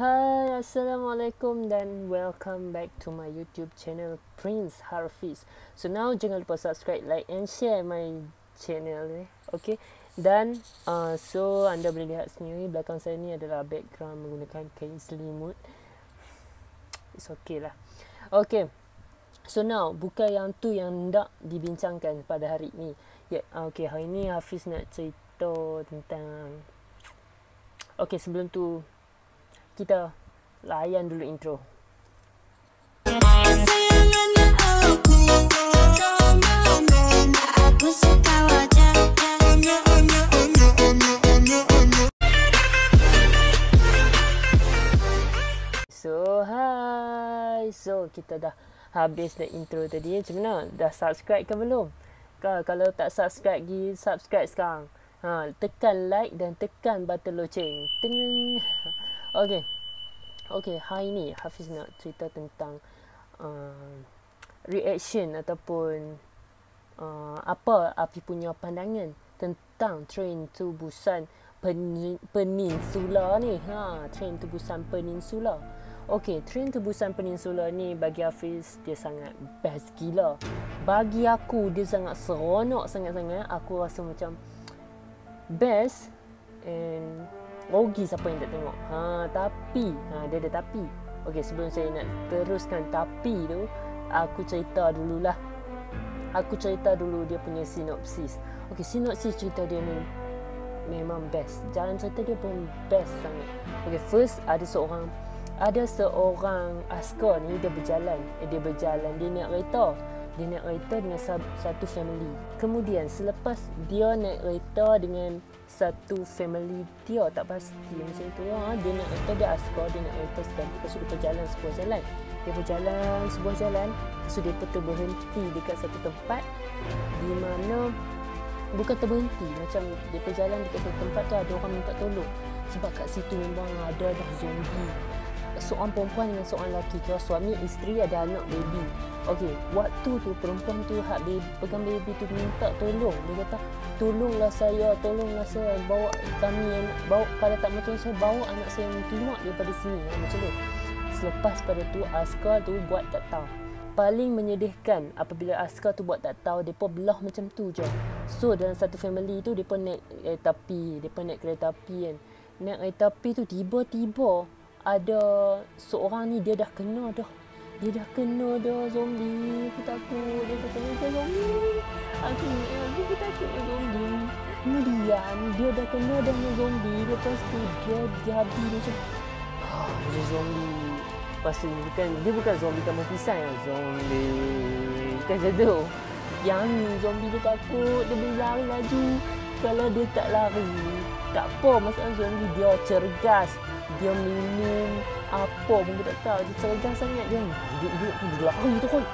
Hai, Assalamualaikum dan welcome back to my YouTube channel Prince Harfiz. So now jangan lupa subscribe, like and share my channel okay? Dan so anda boleh lihat sendiri belakang saya ni adalah background menggunakan kain selimut. It's okay lah. Okay, so now bukan yang tu yang nak dibincangkan pada hari ni. Okay, hari ni Hafiz nak cerita tentang sebelum tu kita layan dulu intro. So, hai. So, kita dah habis dah intro tadi. Macam mana? Dah subscribe ke belum? Kalau tak subscribe, pergi subscribe sekarang. Tekan like dan tekan button loceng. Ting. Okay, hari ni Hafiz nak cerita tentang reaction ataupun apa Hafiz punya pandangan tentang Train to Busan Peninsula ni. Train to Busan Peninsula. Okay, Train to Busan Peninsula ni bagi Hafiz dia sangat best gila. Bagi aku dia sangat seronok sangat-sangat. Aku rasa macam best and rugi siapa yang tak tengok. Tapi dia ada tapi. Okay, sebelum saya nak teruskan tapi tu, aku cerita dulu dia punya sinopsis. Okay, sinopsis cerita dia ni memang best. Jalan cerita dia pun best sangat. Okay, first ada seorang askar ni dia berjalan. Dia naik kereta. Dia naik kereta dengan satu family. Kemudian selepas dia naik kereta dengan satu family, dia tak pasti macam tu. Dia naik kereta, dia askar, dia naik kereta sekali. Lepas tu dia berjalan sebuah jalan. Lepas tu dia berhenti dekat satu tempat di mana bukan terberhenti, macam dia berjalan dekat satu tempat tu ada orang minta tolong. Sebab kat situ memang ada dah zombie. Seorang perempuan dengan seorang lelaki, kira suami isteri, ada anak baby. Okey, waktu tu perempuan tu pegang baby tu minta tolong. Dia kata, tolonglah saya, bawa kami, kalau tak macam saya bawa anak saya yang keluar daripada sini. Macam tu. Selepas pada tu askar tu buat tak tahu. Paling menyedihkan apabila askar tu buat tak tahu, depa belah macam tu je. So dalam satu family tu depa naik kereta api kan. Naik kereta api tu tiba-tiba ada seorang ni dia dah kena dah zombie. Aku takut dia kena zombie. Aku takut zombie. Kemudian dia dah kena dengan zombie. Lepas tu dia jadi macam dia zombie. Lepas tu dia bukan zombie kamu pisang yang zombie. Bukan macam tu. Yang ni zombie dia takut. Dia boleh lari laju. Kalau dia tak lari, tak apa masalah zombie. Dia cergas. Dia minum apa pun dia tak tahu. Dia cergas sangat dia. Hidup tu dia lari tu kan.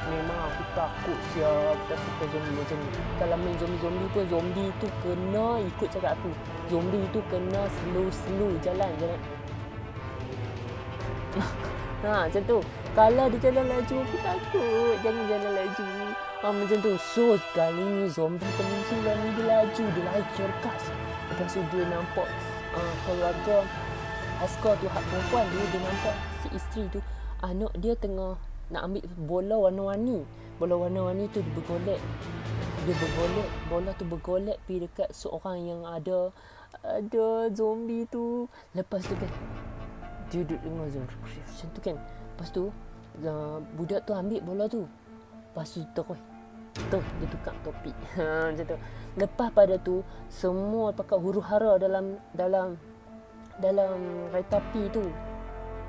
Memang aku takut siap. Aku tak suka zombie macam ni. Kalau main zombie pun, zombie tu kena ikut cakap aku. Zombie tu kena slow jalan. Macam tu. Kalau dia jalan laju, aku takut. Jangan jalan laju. Macam tu. So kali ni zombie peninsula ni dia laju. Dia lari cergas. Lepas tu dia nampak keluarga askar tu, hak perempuan dia nampak si isteri tu, anak dia tengah nak ambil bola warna-warni. Bola warna-warni tu dia bergolek. Bola tu bergolek pergi dekat seorang yang ada zombie tu. Lepas tu kan dia duduk dengar zombie macam tu kan. Lepas tu budak tu ambil bola tu. Lepas tu dia tukar topik. Macam tu. Lepas pada tu semua pakai huru-hara dalam kereta api tu.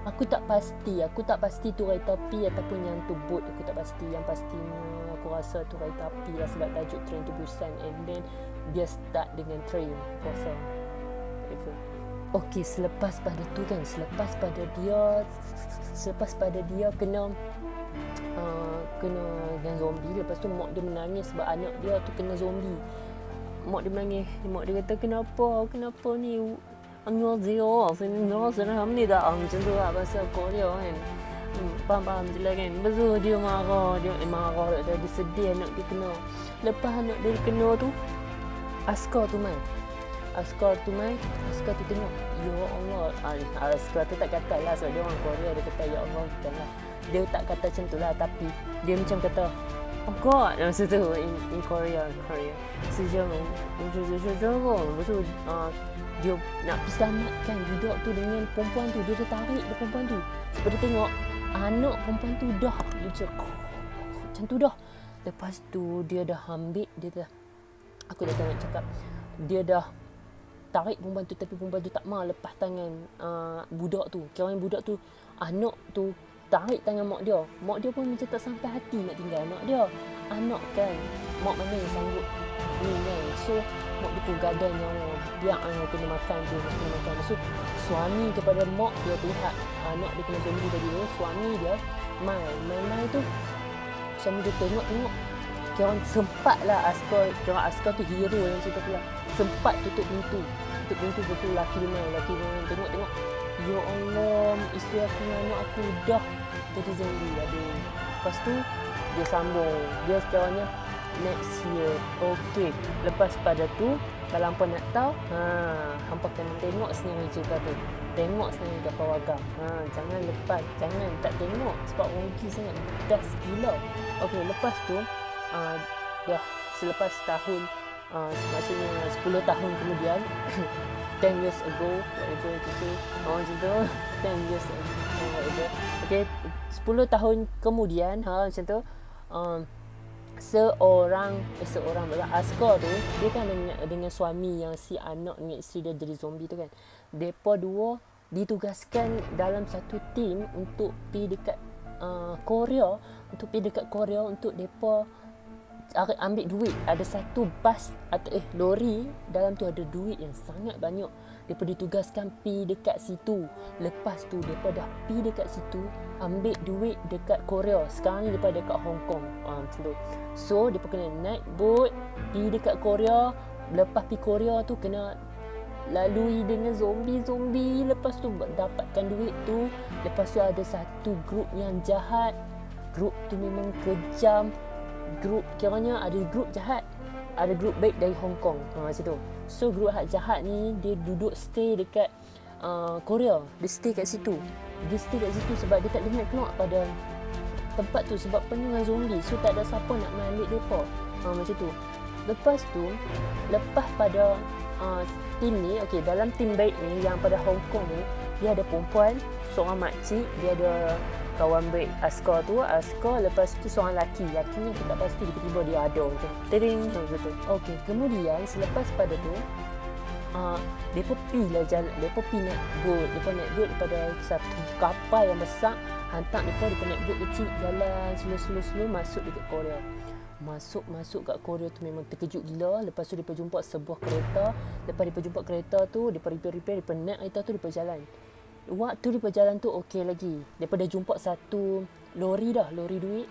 Aku tak pasti tu kereta api ataupun yang tu boat. Aku tak pasti. Yang pastinya aku rasa tu kereta api lah sebab tajuk Train to Busan. And then dia start dengan train. Kuasa okay, selepas pada dia kena dengan zombie. Lepas tu mak dia menangis sebab anak dia tu kena zombie. Mak dia menangis. Mak dia kata kenapa ni 안녕하세요. 사람합니다. macam tu lah bahasa Korea kan. Faham je lah kan. Lepas tu dia marah. Dia sedih anak dia kena. Lepas anak dia kena tu, askar tu tengok Ya Allah, Askar tu tak kata lah sebab dia orang Korea, dia kata ya Allah bukanlah. Dia tak kata macam tu lah, tapi dia macam kata oh God, masa tu in Korea. Sejam dia nak pergi selamatkan budak tu dengan perempuan tu. Dia dah tarik dia perempuan tu sebab dia tengok anak perempuan tu dah macam tu dah. Lepas tu dia dah ambil, aku dah tengok cakap, dia dah tarik perempuan tu, tapi perempuan tu tak mau lepas tangan budak tu. Kira budak tu, anak tu tarik tangan mak dia. Mak dia pun macam tak sampai hati nak tinggal anak dia. Anak kan, mak mana yang sanggup ni kan. So mak dia pun gadai nyawa, biar anak kena makan tu, kena makan. So suami kepada mak dia lihat anak dia kena zombie tadi tu, suami dia main tu, suami dia tengok kira sempat lah Askar tu hero yang cerita tu lah, sempat tutup pintu betul. Laki dia main tengok ya Allah, isteri aku dengan anak aku dah jadi zombie. Aduh. Lepas tu dia sambung, dia sekiranya next year. Okey, lepas pada tu kalau hampa nak tahu, hampa kena tengok sendiri cerita tu. Tengok sendiri kat Pawagam. Jangan lepas, jangan tak tengok sebab rugi sangat, dah gila. Okey, lepas tu dah selepas tahun, maksudnya 10 tahun kemudian 10 years ago, whatever to say, macam tu, 10 years ago, whatever. Okay, 10 tahun kemudian, macam tu, seorang Askar tu, dia kan dengan suami yang si anak dengan isteri dia jadi zombie tu kan. Mereka dua ditugaskan dalam satu tim untuk pergi dekat Korea, untuk mereka ambil duit. Ada satu bas atau lori, dalam tu ada duit yang sangat banyak. Mereka ditugaskan pergi dekat situ. Lepas tu mereka dah pergi dekat situ, ambil duit dekat Korea. Sekarang ni mereka dekat Hong Kong, macam tu. So mereka kena naik boat pergi dekat Korea. Lepas pergi Korea tu kena lalui dengan zombie. Lepas tu dapatkan duit tu. Lepas tu ada satu grup yang jahat. Grup tu memang kejam. Grup, kiranya ada grup jahat, ada grup baik dari Hong Kong, macam tu. So grup jahat ni dia duduk stay dekat Korea. Dia stay kat situ sebab dia tak boleh nak keluar pada tempat tu sebab penuh dengan zombie. So tak ada siapa nak ambil mereka, macam tu. Lepas tu, lepas pada tim ni, okey, dalam tim baik ni yang pada Hong Kong ni, dia ada perempuan, seorang makcik, dia ada kawan baik Askar tu, lepas tu seorang lakinya aku tak pasti, tiba-tiba dia ada macam tering betul. Okey, kemudian selepas pada tu mereka pergi lah jalan, mereka pergi naik boat daripada satu kapal yang besar, hantar mereka naik boat kecil, jalan slow masuk dekat Korea. Masuk kat Korea tu memang terkejut gila. Lepas tu mereka jumpa sebuah kereta. Lepas mereka jumpa kereta tu, mereka repair, mereka naik kereta tu, mereka jalan. Waktu di perjalanan tu okey lagi. Mereka dah jumpa satu lori duit.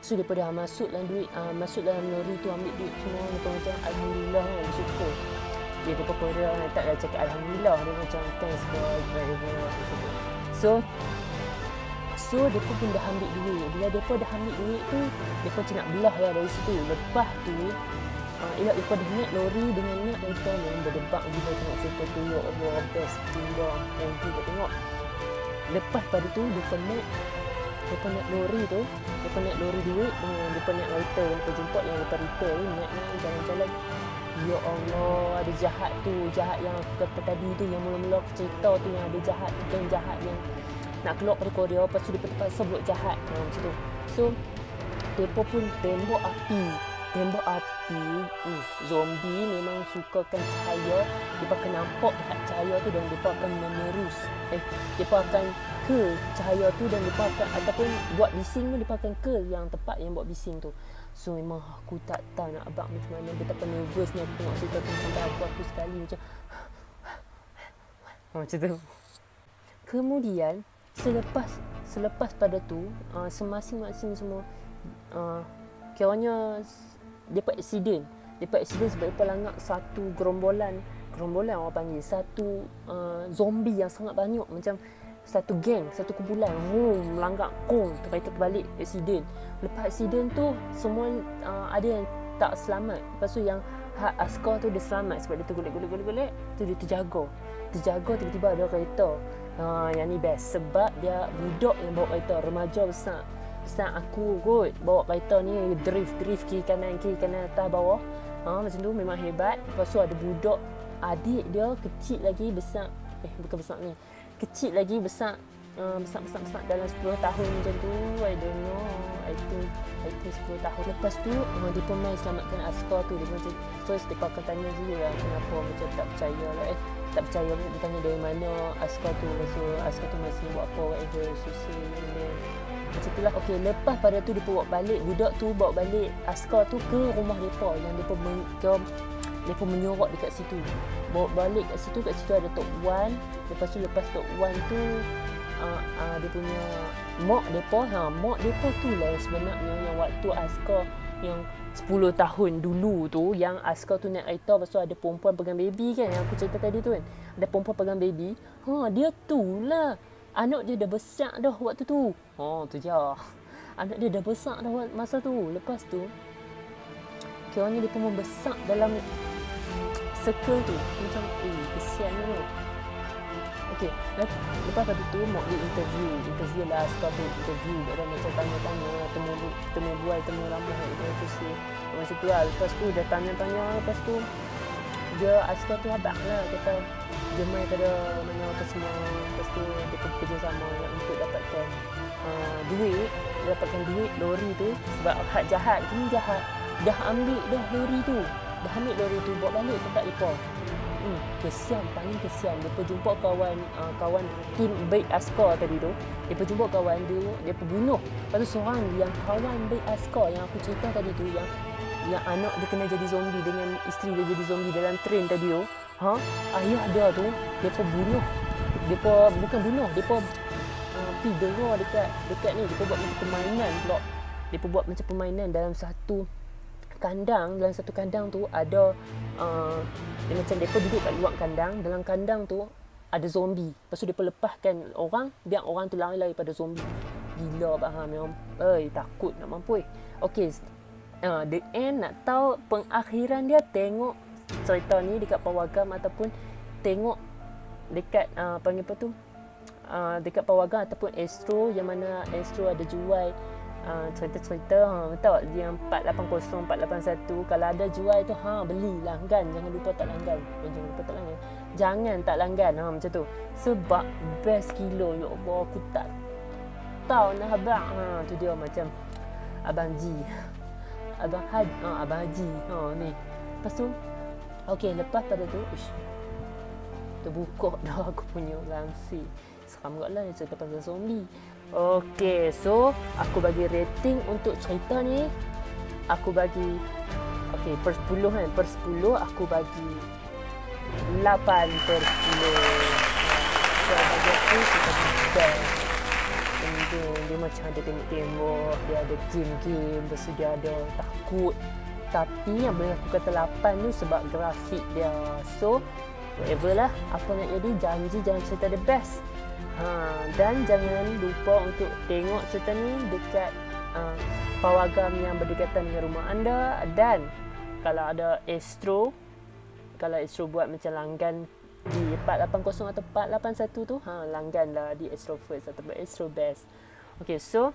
So mereka dah masuk dalam lori tu, ambil duit semua. Mereka macam alhamdulillah kan, bersyukur. Dia mereka Korea tak dah cakap alhamdulillah, dia macam thanks God. So mereka pun dah ambil duit. Bila mereka dah ambil duit tu, mereka macam nak belah lah dari situ. Lepas tu mereka dah naik lori dengan naik kereta memang berdebak gila. Tengok kereta tu, ya Allah, best gila, kita tengok. Lepas pada tu mereka naik lori tu, mereka naik lori duit dengan mereka naik kereta yang mereka jumpa yang mereka repair ni, naik jalan-jalan. Ya Allah, ada jahat yang aku kata tadi tu, yang mula-mula cerita tu, yang ada geng jahat yang nak keluar dari Korea. Lepas tu dia terpaksa buat jahat, macam tu. So mereka pun tembok api. Zombie memang sukakan cahaya. Mereka akan nampak cahaya tu dan mereka akan menerus. Mereka akan ke cahaya tu dan mereka akan, ataupun buat bising tu, mereka akan ke yang tempat yang buat bising tu. So memang aku tak tahu nak abang macam mana, betapa nervousnya aku tengok cerita tu, sampai aku sekali macam macam tu. Kemudian selepas pada tu, masing-masing semua kiranya mereka accident sebab mereka langgar satu gerombolan orang panggil, satu zombie yang sangat banyak, macam satu geng, satu kumpulan melanggar kereta terbalik, accident. Lepas accident tu semua ada yang tak selamat. Lepas tu yang Askar tu dia selamat sebab dia tergolek tu, dia terjaga. terjaga tiba-tiba ada kereta. Yang ni best sebab dia budak yang bawa kereta, remaja besar aku kot bawa kereta ni, drift kiri kanan atas bawah. Macam tu memang hebat. Lepas tu ada budak adik dia kecil lagi besar, bukan besar ni, kecil lagi besar, besar dalam 10 tahun macam tu. I don't know, I think 10 tahun. Lepas tu dia pun main selamatkan askar tu. Dia macam first dia akan tanya dulu lah kenapa macam tak percaya lah. Tak percaya, dia tanya dari mana askar tu. Lepas tu askar tu masih buat apa, whatever, susi macam tu lah. Okay, lepas pada tu dia bawa balik, budak tu bawa balik askar tu ke rumah mereka yang mereka menyorok dekat situ. Bawa balik kat situ ada Tok Wan. Lepas Tok Wan tu dia punya mak depa tu lah sebenarnya yang waktu askar yang 10 tahun dulu tu, yang askar tu naik kereta, lepas tu ada perempuan pegang baby kan, yang aku cerita tadi tu kan, ada perempuan pegang baby. Dia tu lah, anak dia dah besar dah waktu tu. Tu je, anak dia dah besar dah masa tu. Lepas tu kiranya dia pun membesar dalam circle tu. Macam kesian tu. Okey, lepas pada tu mak dia interview lah askar tu, interview dan macam tanya temu ramah itu sih. Macam tu lah. Lepas tu dia tanya, lepas tu dia askar tu abang lah, kata dia main pada mana apa semua. Lepas tu dia bekerja sama untuk dapatkan duit lori tu, sebab hak jahat tu dah ambil dah lori tu, bawa balik tempat depa. Paling kesian. Dia pun jumpa kawan tim baik askar tadi tu. Dia pun jumpa kawan dia pun bunuh. Lepas tu seorang yang kawan baik askar yang aku cerita tadi tu, yang anak dia kena jadi zombie dengan isteri dia jadi zombie dalam train tadi tu. Ayah dia tu dia pun bunuh. Dia pun bukan bunuh, dia pun pergi derah dekat ni. Dia pun buat macam permainan pula. Dia pun buat macam permainan dalam satu kandang tu ada dia macam depa duduk kat luar kandang. Dalam kandang tu ada zombie. Lepas tu depa lepaskan orang, biar orang tu lari pada zombie. Gila memang. Takut nak mampus. Okey, the end nak tahu pengakhiran dia, tengok cerita ni dekat Pawagam ataupun tengok dekat panggil apa tu? Dekat Pawagam ataupun Astro, yang mana Astro ada jual cerita-cerita tahu yang 480 481. Kalau ada jual tu beli, langgan, jangan lupa tak langgan, jangan tak langgan macam tu, sebab best kilo. Ya Allah, aku tak tahu nak abang tu dia macam Abang Haji ni. Lepas tu lepas pada tu terbuka dah aku punya langsi. Seram kot lah cerita pasal zombie. Okey, so aku bagi rating untuk cerita ni. Aku bagi per 10 kan. Per 10 aku bagi 8/10. So bagi aku cerita best. Dia macam ada tembok-tembok, dia ada game-game, lepas tu dia ada takut. Tapi yang boleh aku kata 8 tu sebab grafik dia. So whatever lah, apa nak jadi, janji jangan cerita the best. Dan jangan lupa untuk tengok cerita ni dekat Pawagam yang berdekatan dengan rumah anda. Dan kalau ada Astro, buat macam langgan di 480 atau 481 tu, langgan lah di Astro First atau Astro Best. Okay, so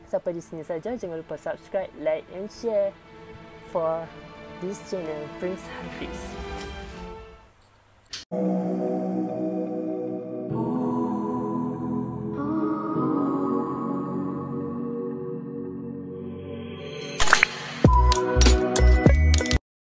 sampai di sini saja. Jangan lupa subscribe, like and share for this channel, Prince Hafiz.